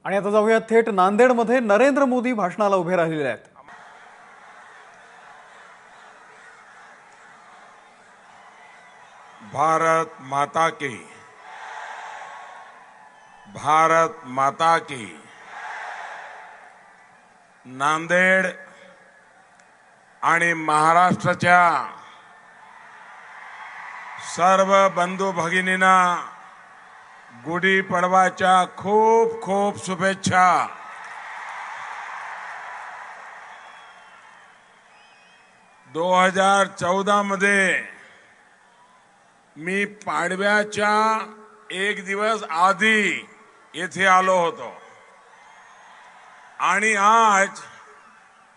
आणि आता जाऊया थेट नांदेडमध्ये नरेंद्र मोदी भाषणाला उभे राहिलेले आहेत. भारत माता की, भारत माता की. नांदेड आणि महाराष्ट्राच्या सर्व बंधू भगिनींना गुढी पडवाच्या खूप खूप शुभेच्छा. मध्ये मी पाडव्याच्या एक दिवस आधी येथे आलो होतो आणि आज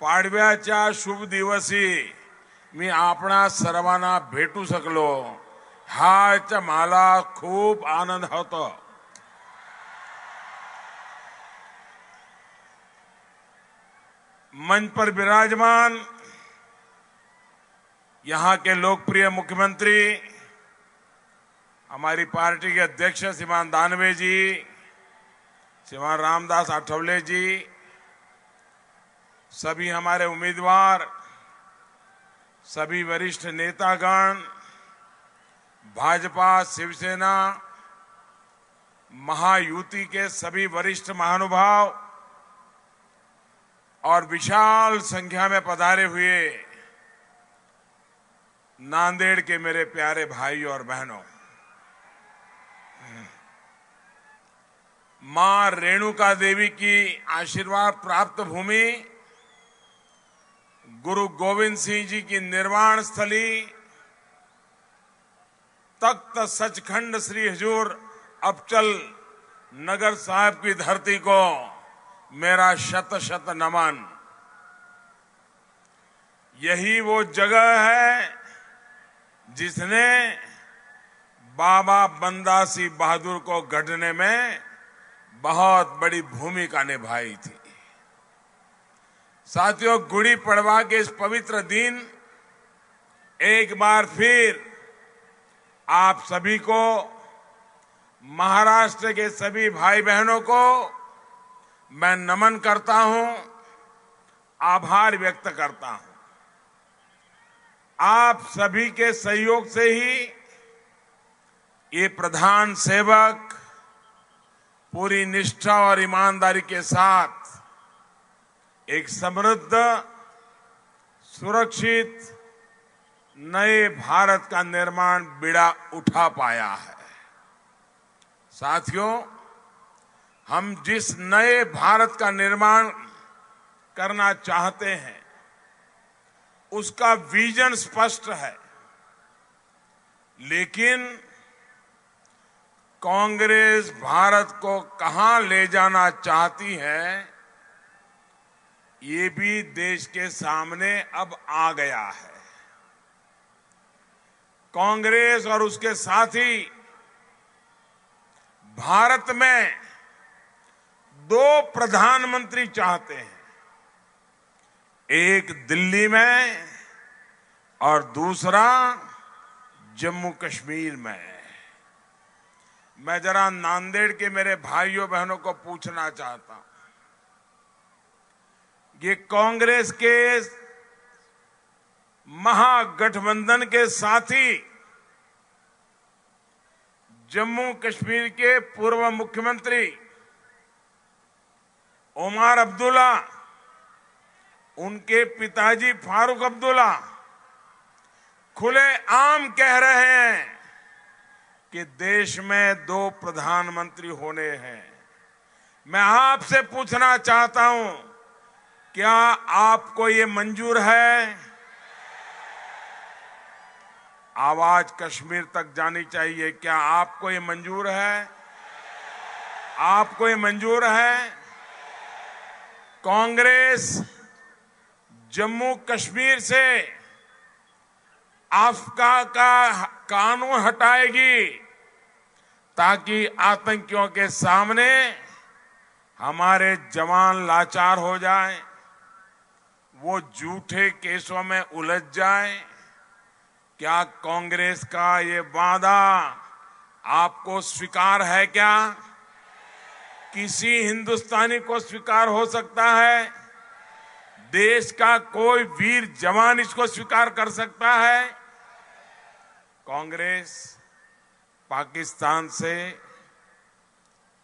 पाडव्याच्या शुभ दिवशी मी आपणा सर्वांना भेटू शकलो, हाच मला खूप आनंद होतो. मंच पर विराजमान यहां के लोकप्रिय मुख्यमंत्री, हमारी पार्टी के अध्यक्ष श्रीमान दानवे जी, श्रीमान रामदास आठवले जी, सभी हमारे उम्मीदवार, सभी वरिष्ठ नेतागण, भाजपा शिवसेना महायुति के सभी वरिष्ठ महानुभाव और विशाल संख्या में पधारे हुए नांदेड़ के मेरे प्यारे भाई और बहनों, मां रेणुका देवी की आशीर्वाद प्राप्त भूमि, गुरु गोविंद सिंह जी की निर्वाण स्थली, तख्त सचखंड श्री हजूर अबचल नगर साहब की धरती को मेरा शत शत नमन. यही वो जगह है जिसने बाबा बंदा सिंह बहादुर को गढ़ने में बहुत बड़ी भूमिका निभाई थी. साथियों, गुड़ी पड़वा के इस पवित्र दिन एक बार फिर आप सभी को, महाराष्ट्र के सभी भाई बहनों को मैं नमन करता हूं, आभार व्यक्त करता हूं. आप सभी के सहयोग से ही ये प्रधान सेवक पूरी निष्ठा और ईमानदारी के साथ एक समृद्ध, सुरक्षित नए भारत का निर्माण बीड़ा उठा पाया है. साथियों, हम जिस नए भारत का निर्माण करना चाहते हैं उसका विजन स्पष्ट है, लेकिन कांग्रेस भारत को कहां ले जाना चाहती है ये भी देश के सामने अब आ गया है. कांग्रेस और उसके साथी भारत में दो प्रधानमंत्री चाहते हैं, एक दिल्ली में और दूसरा जम्मू कश्मीर में. मैं जरा नांदेड़ के मेरे भाइयों बहनों को पूछना चाहता हूं, ये कांग्रेस के महागठबंधन के साथी जम्मू कश्मीर के पूर्व मुख्यमंत्री उमर अब्दुल्ला, उनके पिताजी फारूक अब्दुल्ला खुलेआम कह रहे हैं कि देश में दो प्रधानमंत्री होने हैं. मैं आपसे पूछना चाहता हूं, क्या आपको ये मंजूर है? आवाज कश्मीर तक जानी चाहिए. क्या आपको ये मंजूर है? आपको ये मंजूर है? कांग्रेस जम्मू कश्मीर से आफ्का का कानून हटाएगी ताकि आतंकियों के सामने हमारे जवान लाचार हो जाएं, वो झूठे केसों में उलझ जाएं. क्या कांग्रेस का ये वादा आपको स्वीकार है क्या? किसी हिंदुस्तानी को स्वीकार हो सकता है? देश का कोई वीर जवान इसको स्वीकार कर सकता है? कांग्रेस पाकिस्तान से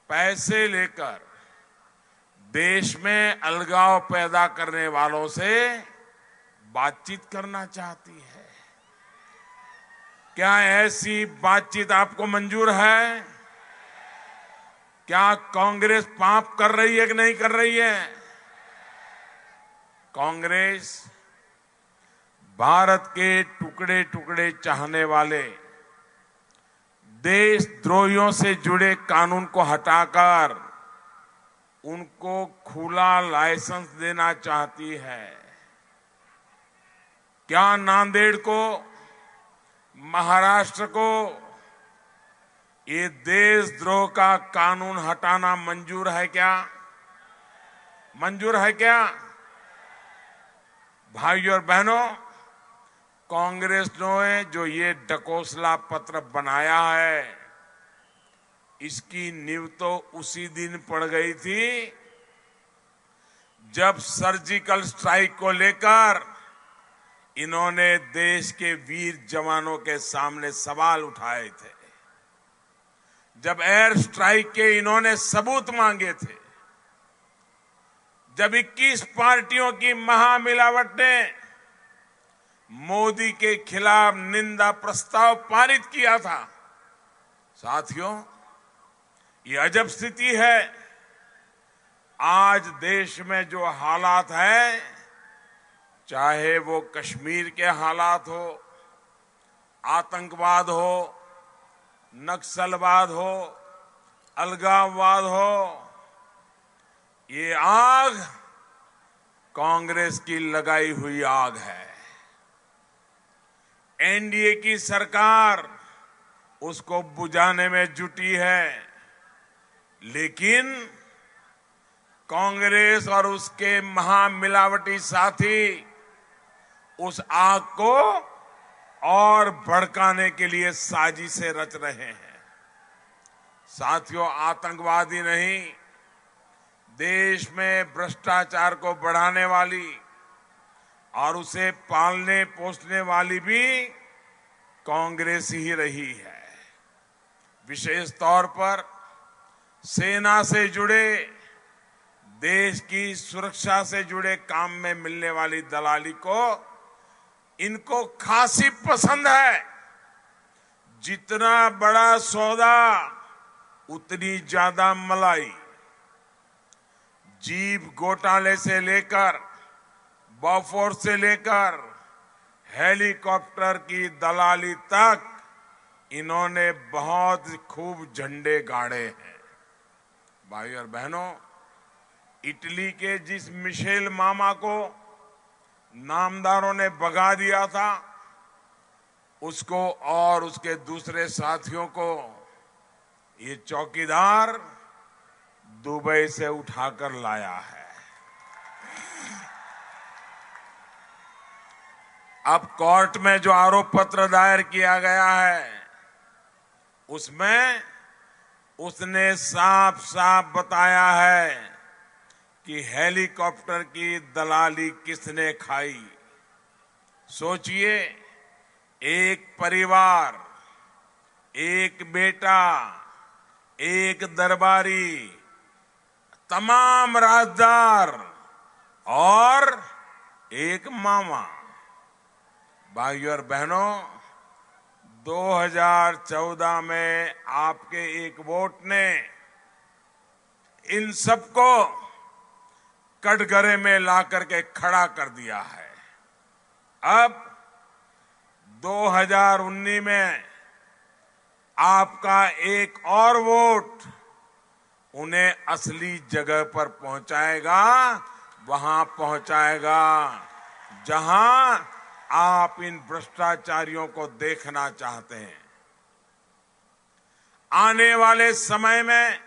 पैसे लेकर देश में अलगाव पैदा करने वालों से बातचीत करना चाहती है। क्या ऐसी बातचीत आपको मंजूर है? क्या कांग्रेस पाप कर रही है कि नहीं कर रही है? कांग्रेस भारत के टुकड़े टुकड़े चाहने वाले देशद्रोहियों से जुड़े कानून को हटाकर उनको खुला लाइसेंस देना चाहती है। क्या नांदेड़ को, महाराष्ट्र को ये देशद्रोह का कानून हटाना मंजूर है क्या? मंजूर है क्या? भाइयों और बहनों, कांग्रेस ने जो ये ढकोसला पत्र बनाया है, इसकी नींव तो उसी दिन पड़ गई थी जब सर्जिकल स्ट्राइक को लेकर इन्होंने देश के वीर जवानों के सामने सवाल उठाए थे, जब एयर स्ट्राइक के इन्होंने सबूत मांगे थे, जब 21 पार्टियों की महामिलावट ने मोदी के खिलाफ निंदा प्रस्ताव पारित किया था। साथियों, ये अजब स्थिति है। आज देश में जो हालात है, चाहे वो कश्मीर के हालात हो, आतंकवाद हो, नक्सलवाद हो, अलगाववाद हो, ये आग कांग्रेस की लगाई हुई आग है। एनडीए की सरकार उसको बुझाने में जुटी है, लेकिन कांग्रेस और उसके महामिलावटी साथी उस आग को और भड़काने के लिए साजिशें रच रहे हैं। साथियों, आतंकवादी नहीं, देश में भ्रष्टाचार को बढ़ाने वाली और उसे पालने पोसने वाली भी कांग्रेस ही रही है। विशेष तौर पर सेना से जुड़े, देश की सुरक्षा से जुड़े काम में मिलने वाली दलाली को इनको खासी पसंद है। जितना बड़ा सौदा उतनी ज्यादा मलाई। जीप घोटाले से लेकर, बॉफोर्स से लेकर हेलीकॉप्टर की दलाली तक इन्होंने बहुत खूब झंडे गाड़े हैं। भाई और बहनों, इटली के जिस मिशेल मामा को नामदारों ने भगा दिया था, उसको और उसके दूसरे साथियों को ये चौकीदार दुबई से उठाकर लाया है। अब कोर्ट में जो आरोप पत्र दायर किया गया है, उसमें उसने साफ साफ बताया है कि हेलीकॉप्टर की दलाली किसने खाई। सोचिए, एक परिवार, एक बेटा, एक दरबारी, तमाम राजदार और एक मामा। भाइयों और बहनों, 2014 में आपके एक वोट ने इन सबको कटघरे में ला करके खड़ा कर दिया है। अब 2019 में आपका एक और वोट उन्हें असली जगह पर पहुंचाएगा, वहां पहुंचाएगा जहां आप इन भ्रष्टाचारियों को देखना चाहते हैं। आने वाले समय में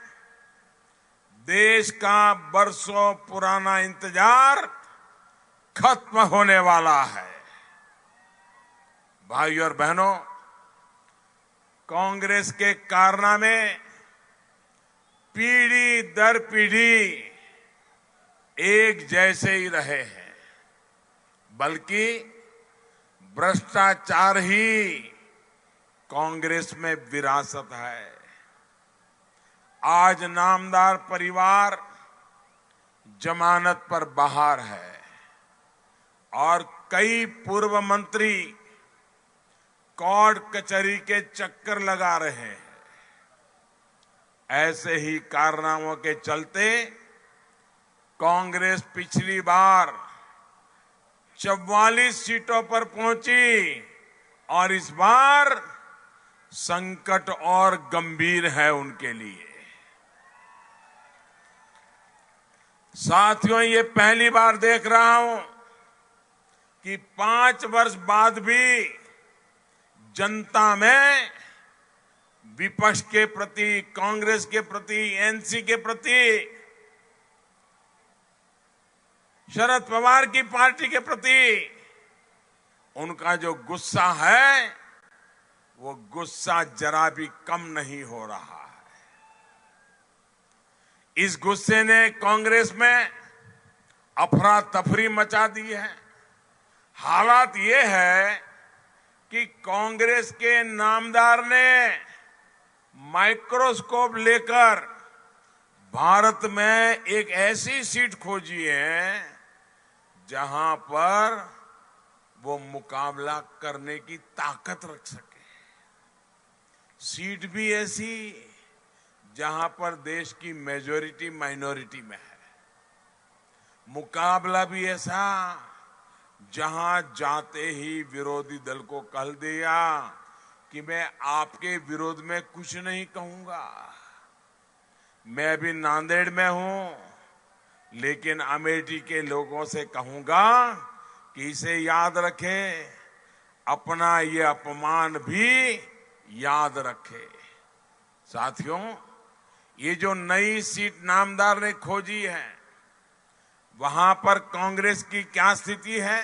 देश का बरसों पुराना इंतजार खत्म होने वाला है। भाइयों और बहनों, कांग्रेस के कारनामे पीढ़ी दर पीढ़ी एक जैसे ही रहे हैं, बल्कि भ्रष्टाचार ही कांग्रेस में विरासत है। आज नामदार परिवार जमानत पर बाहर है और कई पूर्व मंत्री कोर्ट कचहरी के चक्कर लगा रहे हैं। ऐसे ही कारनामों के चलते कांग्रेस पिछली बार 44 सीटों पर पहुंची और इस बार संकट और गंभीर है उनके लिए। साथियों, ये पहली बार देख रहा हूं कि 5 वर्ष बाद भी जनता में विपक्ष के प्रति, कांग्रेस के प्रति, एनसी के प्रति, शरद पवार की पार्टी के प्रति उनका जो गुस्सा है, वो गुस्सा जरा भी कम नहीं हो रहा है। इस गुस्से ने कांग्रेस में अफरा तफरी मचा दी है। हालात ये है कि कांग्रेस के नामदार ने माइक्रोस्कोप लेकर भारत में एक ऐसी सीट खोजी है जहां पर वो मुकाबला करने की ताकत रख सके। सीट भी ऐसी जहां पर देश की मेजॉरिटी माइनॉरिटी में है। मुकाबला भी ऐसा जहां जाते ही विरोधी दल को कह दिया कि मैं आपके विरोध में कुछ नहीं कहूंगा, मैं भी नांदेड़ में हूं, लेकिन अमेठी के लोगों से कहूंगा कि इसे याद रखे, अपना ये अपमान भी याद रखे। साथियों, ये जो नई सीट नामदार ने खोजी है, वहां पर कांग्रेस की क्या स्थिति है,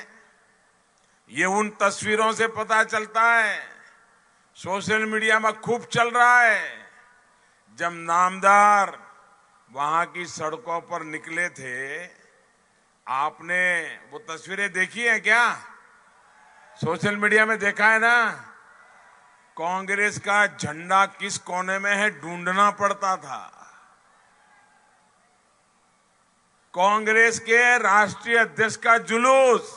ये उन तस्वीरों से पता चलता है। सोशल मीडिया में खूब चल रहा है। जब नामदार वहां की सड़कों पर निकले थे, आपने वो तस्वीरें देखी है क्या? सोशल मीडिया में देखा है ना? कांग्रेस का झंडा किस कोने में है ढूंढना पड़ता था। कांग्रेस के राष्ट्रीय अध्यक्ष का जुलूस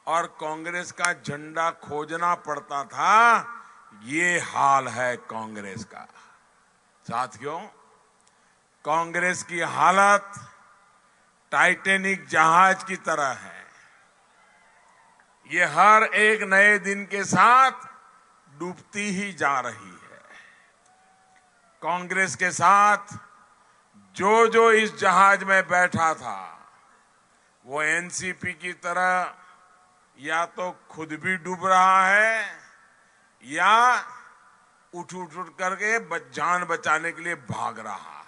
और कांग्रेस का झंडा खोजना पड़ता था। ये हाल है कांग्रेस का। साथियों, कांग्रेस की हालत टाइटैनिक जहाज की तरह है। ये हर एक नए दिन के साथ डूबती ही जा रही है। कांग्रेस के साथ जो जो इस जहाज में बैठा था, वो एनसीपी की तरह या तो खुद भी डूब रहा है या उठ करके जान बचाने के लिए भाग रहा है।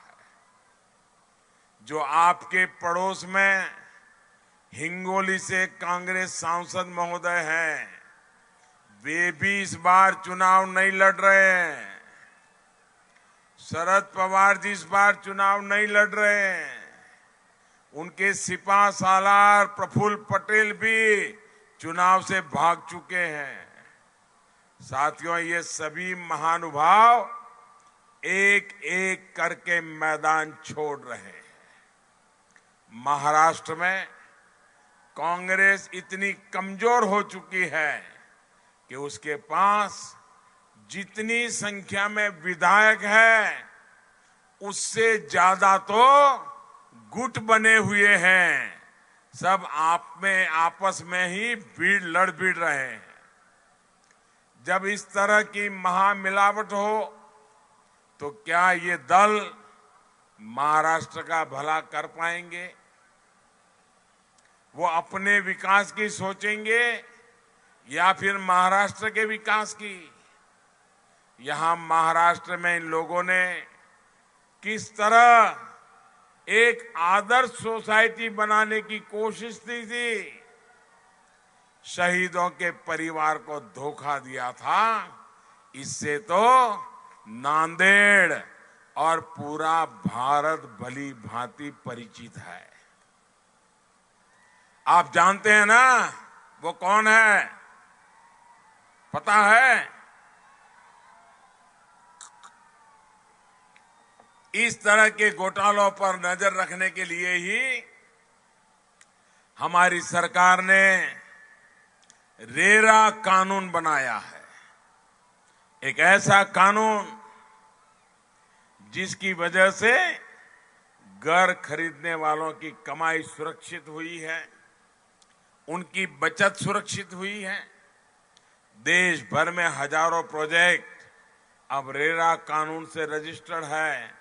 जो आपके पड़ोस में हिंगोली से कांग्रेस सांसद महोदय हैं, वे भी इस बार चुनाव नहीं लड़ रहे हैं। शरद पवार जी इस बार चुनाव नहीं लड़ रहे हैं। उनके सिपा सालार प्रफुल्ल पटेल भी चुनाव से भाग चुके हैं। साथियों, ये सभी महानुभाव एक एक करके मैदान छोड़ रहे हैं। महाराष्ट्र में कांग्रेस इतनी कमजोर हो चुकी है कि उसके पास जितनी संख्या में विधायक है, उससे ज्यादा तो गुट बने हुए हैं। सब आपस में ही भिड़ रहे हैं। जब इस तरह की महामिलावट हो तो क्या ये दल महाराष्ट्र का भला कर पाएंगे? वो अपने विकास की सोचेंगे या फिर महाराष्ट्र के विकास की? यहां महाराष्ट्र में इन लोगों ने किस तरह एक आदर्श सोसाइटी बनाने की कोशिश की थी, शहीदों के परिवार को धोखा दिया था। इससे तो नांदेड़, और पूरा भारत भली भांति परिचित है। आप जानते हैं ना वो कौन है? पता है? इस तरह के घोटालों पर नजर रखने के लिए ही हमारी सरकार ने रेरा कानून बनाया है। एक ऐसा कानून जिसकी वजह से घर खरीदने वालों की कमाई सुरक्षित हुई है, उनकी बचत सुरक्षित हुई है। देश भर में हजारों प्रोजेक्ट अब रेरा कानून से रजिस्टर्ड है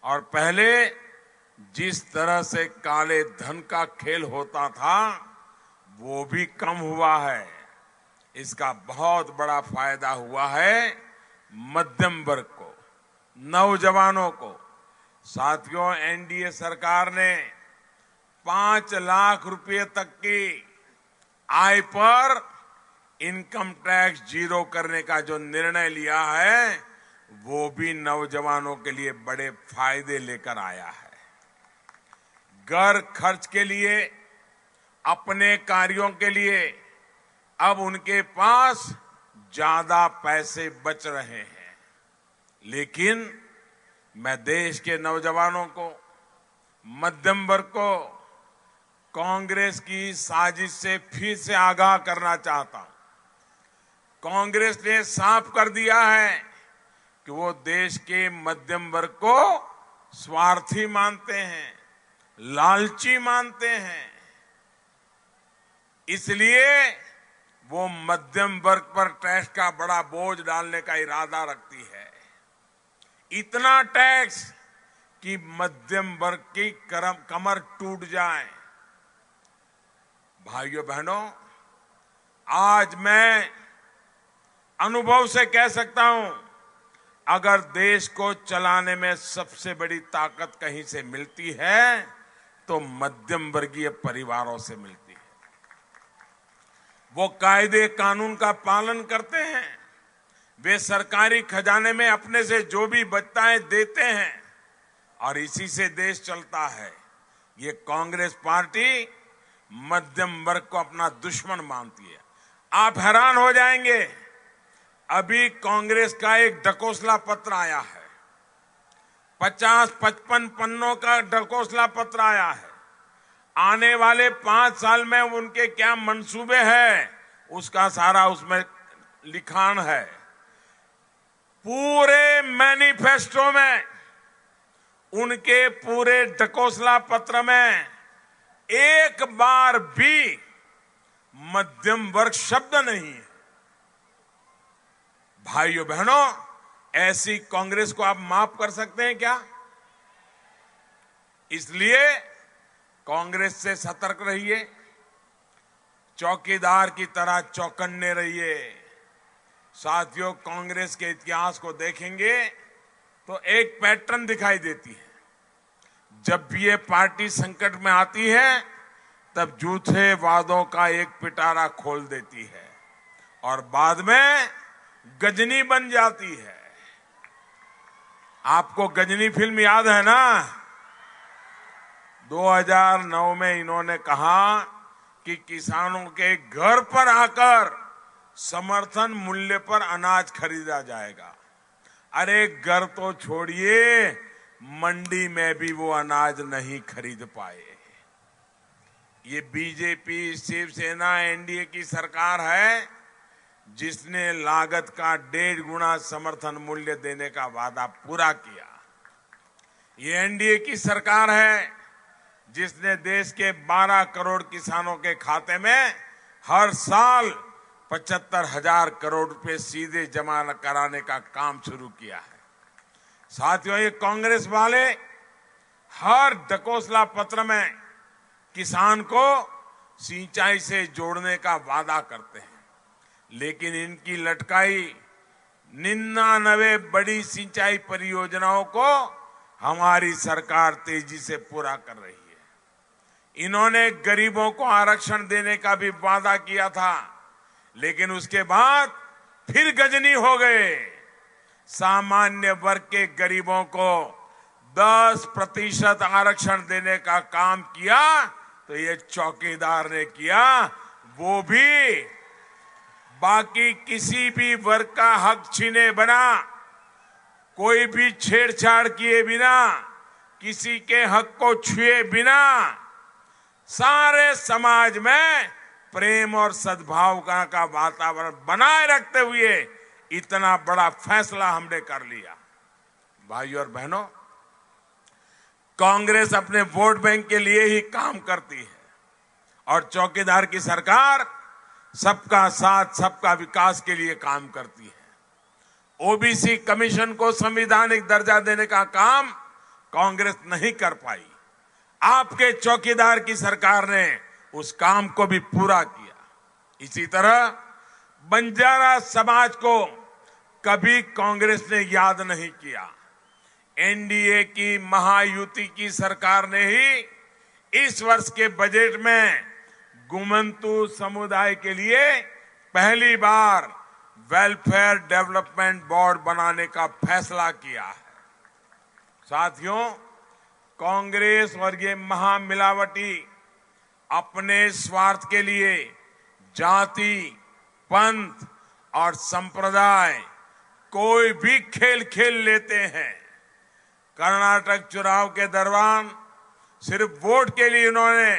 और पहले जिस तरह से काले धन का खेल होता था वो भी कम हुआ है। इसका बहुत बड़ा फायदा हुआ है मध्यम वर्ग को, नौजवानों को। साथियों, एनडीए सरकार ने 5 लाख रुपए तक की आय पर इनकम टैक्स जीरो करने का जो निर्णय लिया है वो भी नौजवानों के लिए बड़े फायदे लेकर आया है। घर खर्च के लिए, अपने कार्यों के लिए अब उनके पास ज्यादा पैसे बच रहे हैं। लेकिन मैं देश के नौजवानों को, मध्यम वर्ग को कांग्रेस की साजिश से फिर से आगाह करना चाहता हूं। कांग्रेस ने साफ कर दिया है कि वो देश के मध्यम वर्ग को स्वार्थी मानते हैं, लालची मानते हैं। इसलिए वो मध्यम वर्ग पर टैक्स का बड़ा बोझ डालने का इरादा रखती है। इतना टैक्स कि मध्यम वर्ग की कमर टूट जाए। भाइयों बहनों, आज मैं अनुभव से कह सकता हूं, अगर देश को चलाने में सबसे बड़ी ताकत कहीं से मिलती है तो मध्यम वर्गीय परिवारों से मिलती है। वो कायदे कानून का पालन करते हैं, वे सरकारी खजाने में अपने से जो भी बचता है देते हैं और इसी से देश चलता है। ये कांग्रेस पार्टी मध्यम वर्ग को अपना दुश्मन मानती है। आप हैरान हो जाएंगे, अभी कांग्रेस का एक ढकोसला पत्र आया है, 50-55 पन्नों का ढकोसला पत्र आया है। आने वाले 5 साल में उनके क्या मंसूबे हैं उसका सारा उसमें लिखान है। पूरे मैनिफेस्टो में, उनके पूरे ढकोसला पत्र में एक बार भी मध्यम वर्ग शब्द नहीं है। भाइयों बहनों, ऐसी कांग्रेस को आप माफ कर सकते हैं क्या? इसलिए कांग्रेस से सतर्क रहिए, चौकीदार की तरह चौकन्ने रहिए। साथियों, कांग्रेस के इतिहास को देखेंगे तो एक पैटर्न दिखाई देती है। जब भी ये पार्टी संकट में आती है तब झूठे वादों का एक पिटारा खोल देती है और बाद में गजनी बन जाती है। आपको गजनी फिल्म याद है ना? 2009 में इन्होंने कहा कि किसानों के घर पर आकर समर्थन मूल्य पर अनाज खरीदा जाएगा। अरे घर तो छोड़िए, मंडी में भी वो अनाज नहीं खरीद पाए। ये बीजेपी, शिवसेना, एनडीए की सरकार है जिसने लागत का 1.5 गुना समर्थन मूल्य देने का वादा पूरा किया। ये एनडीए की सरकार है जिसने देश के 12 करोड़ किसानों के खाते में हर साल 75,000 करोड़ रुपए सीधे जमा कराने का काम शुरू किया है। साथियों, ये कांग्रेस वाले हर ढकोसला पत्र में किसान को सिंचाई से जोड़ने का वादा करते हैं, लेकिन इनकी लटकाई 99 बड़ी सिंचाई परियोजनाओं को हमारी सरकार तेजी से पूरा कर रही है। इन्होंने गरीबों को आरक्षण देने का भी वादा किया था, लेकिन उसके बाद फिर गजनी हो गए। सामान्य वर्ग के गरीबों को 10% आरक्षण देने का काम किया तो ये चौकीदार ने किया, वो भी बाकी किसी भी वर्ग का हक छीने बिना, कोई भी छेड़छाड़ किए बिना, किसी के हक को छुए बिना सारे समाज में प्रेम और सद्भाव का वातावरण बनाए रखते हुए इतना बड़ा फैसला हमने कर लिया। भाइयों और बहनों, कांग्रेस अपने वोट बैंक के लिए ही काम करती है और चौकीदार की सरकार सबका साथ सबका विकास के लिए काम करती है। ओबीसी कमीशन को संवैधानिक दर्जा देने का काम कांग्रेस नहीं कर पाई। आपके चौकीदार की सरकार ने उस काम को भी पूरा किया। इसी तरह बंजारा समाज को कभी कांग्रेस ने याद नहीं किया। एनडीए की महायुति की सरकार ने ही इस वर्ष के बजट में गुमंतु समुदाय के लिए पहली बार वेलफेयर डेवलपमेंट बोर्ड बनाने का फैसला किया है। साथियों, कांग्रेस और ये महामिलावटी अपने स्वार्थ के लिए जाति, पंथ और संप्रदाय कोई भी खेल खेल लेते हैं। कर्नाटक चुनाव के दौरान सिर्फ वोट के लिए इन्होंने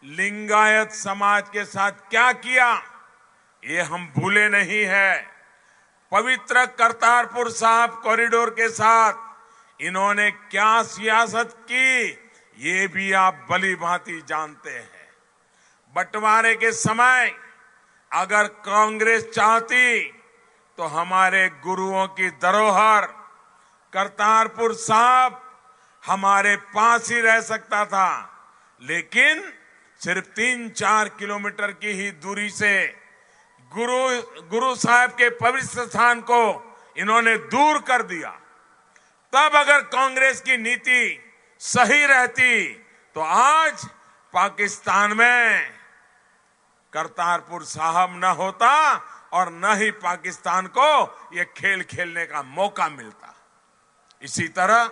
लिंगायत समाज के साथ क्या किया, ये हम भूले नहीं है। पवित्र करतारपुर साहिब कॉरिडोर के साथ इन्होंने क्या सियासत की, ये भी आप भली भांति जानते हैं। बंटवारे के समय अगर कांग्रेस चाहती तो हमारे गुरुओं की धरोहर करतारपुर साहिब हमारे पास ही रह सकता था, लेकिन सिर्फ 3-4 किलोमीटर की ही दूरी से गुरु साहब के पवित्र स्थान को इन्होंने दूर कर दिया। तब अगर कांग्रेस की नीति सही रहती तो आज पाकिस्तान में करतारपुर साहिब न होता और न ही पाकिस्तान को ये खेल खेलने का मौका मिलता। इसी तरह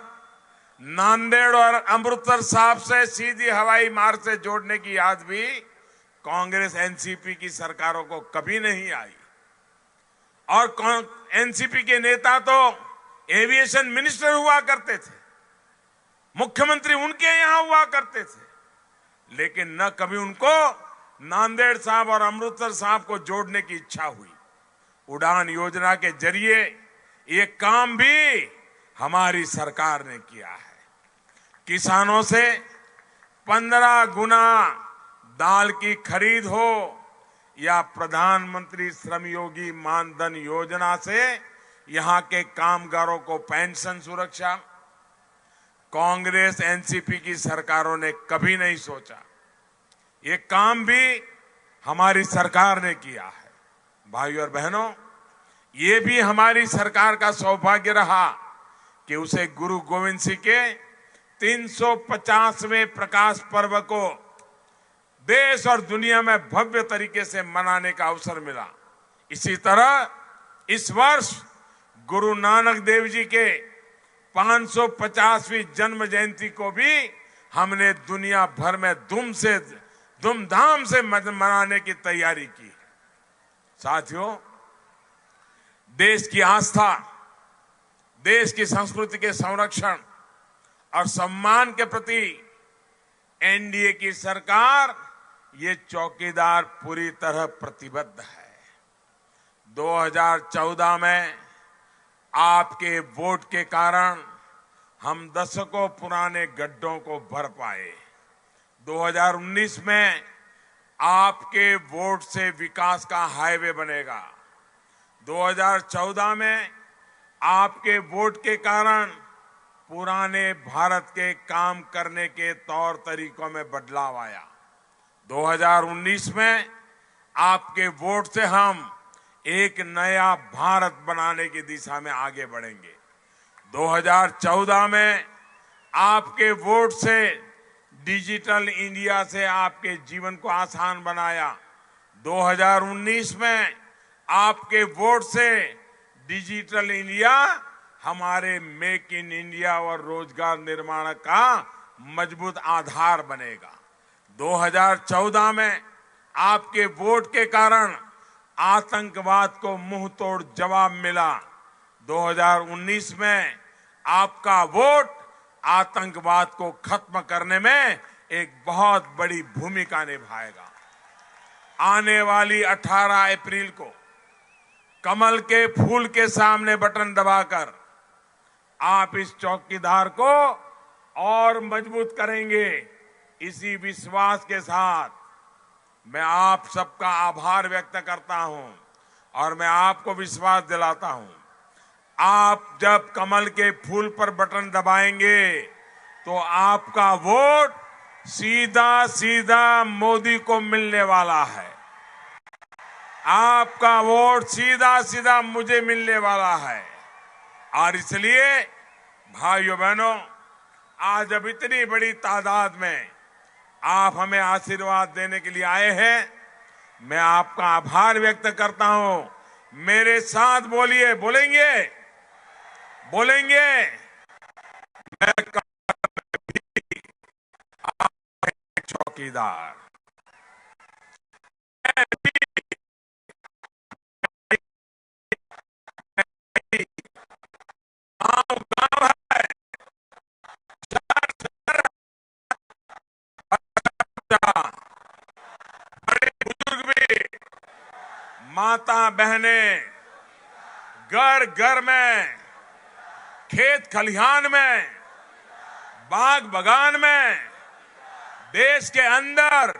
नांदेड़ और अमृतसर साहिब से सीधी हवाई मार्ग से जोड़ने की याद भी कांग्रेस एनसीपी की सरकारों को कभी नहीं आई। और एनसीपी के नेता तो एविएशन मिनिस्टर हुआ करते थे, मुख्यमंत्री उनके यहां हुआ करते थे, लेकिन न कभी उनको नांदेड़ साहब और अमृतसर साहब को जोड़ने की इच्छा हुई। उड़ान योजना के जरिए ये काम भी हमारी सरकार ने किया है। किसानों से 15 गुना दाल की खरीद हो या प्रधानमंत्री श्रम योगी मानधन योजना से यहां के कामगारों को पेंशन सुरक्षा, कांग्रेस एनसीपी की सरकारों ने कभी नहीं सोचा। ये काम भी हमारी सरकार ने किया है। भाइयों और बहनों, ये भी हमारी सरकार का सौभाग्य रहा कि उसे गुरु गोविंद सिंह के 350वें प्रकाश पर्व को देश और दुनिया में भव्य तरीके से मनाने का अवसर मिला। इसी तरह इस वर्ष गुरु नानक देव जी के 550वीं जन्म जयंती को भी हमने दुनिया भर में धूमधाम से मनाने की तैयारी की। साथियों, देश की आस्था, देश की संस्कृति के संरक्षण और सम्मान के प्रति एनडीए की सरकार, ये चौकीदार पूरी तरह प्रतिबद्ध है। 2014 में आपके वोट के कारण हम दशकों पुराने गड्ढों को भर पाए। 2019 में आपके वोट से विकास का हाईवे बनेगा। 2014 में आपके वोट के कारण पुराने भारत के काम करने के तौर तरीकों में बदलाव आया। 2019 में आपके वोट से हम एक नया भारत बनाने की दिशा में आगे बढ़ेंगे। 2014 में आपके वोट से डिजिटल इंडिया से आपके जीवन को आसान बनाया। 2019 में आपके वोट से डिजिटल इंडिया हमारे मेक इन इंडिया और रोजगार निर्माण का मजबूत आधार बनेगा। 2014 में आपके वोट के कारण आतंकवाद को मुंह तोड़ जवाब मिला। 2019 में आपका वोट आतंकवाद को खत्म करने में एक बहुत बड़ी भूमिका निभाएगा। आने वाली 18 अप्रैल को कमल के फूल के सामने बटन दबाकर आप इस चौकीदार को और मजबूत करेंगे। इसी विश्वास के साथ मैं आप सबका आभार व्यक्त करता हूं और मैं आपको विश्वास दिलाता हूं, आप जब कमल के फूल पर बटन दबाएंगे तो आपका वोट सीधा सीधा मोदी को मिलने वाला है। आपका वोट सीधा सीधा मुझे मिलने वाला है। और इसलिए भाइयों बहनों, आज अब इतनी बड़ी तादाद में आप हमें आशीर्वाद देने के लिए आए हैं, मैं आपका आभार व्यक्त करता हूं। मेरे साथ बोलिए, बोलेंगे मैं कभी एक चौकीदार, गांव है, बड़े बुजुर्ग भी, माता बहनें, घर घर में, खेत खलिहान में, बाग बगान में, देश के अंदर,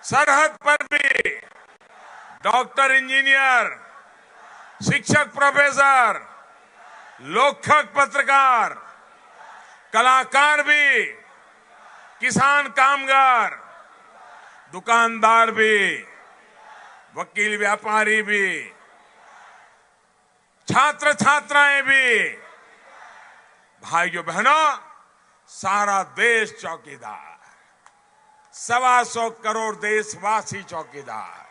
सरहद पर भी, डॉक्टर, इंजीनियर, शिक्षक, प्रोफेसर, लेखक, पत्रकार, कलाकार भी, किसान, कामगार, दुकानदार भी, वकील, व्यापारी भी, छात्र छात्राएं भी, भाइयों बहनों, सारा देश चौकीदार, 125 करोड़ देशवासी चौकीदार।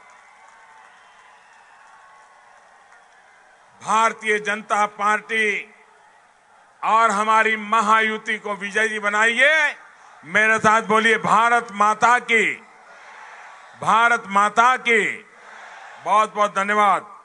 भारतीय जनता पार्टी और हमारी महायुति को विजयी बनाइए। मेरे साथ बोलिए, भारत माता की, भारत माता की। बहुत बहुत धन्यवाद।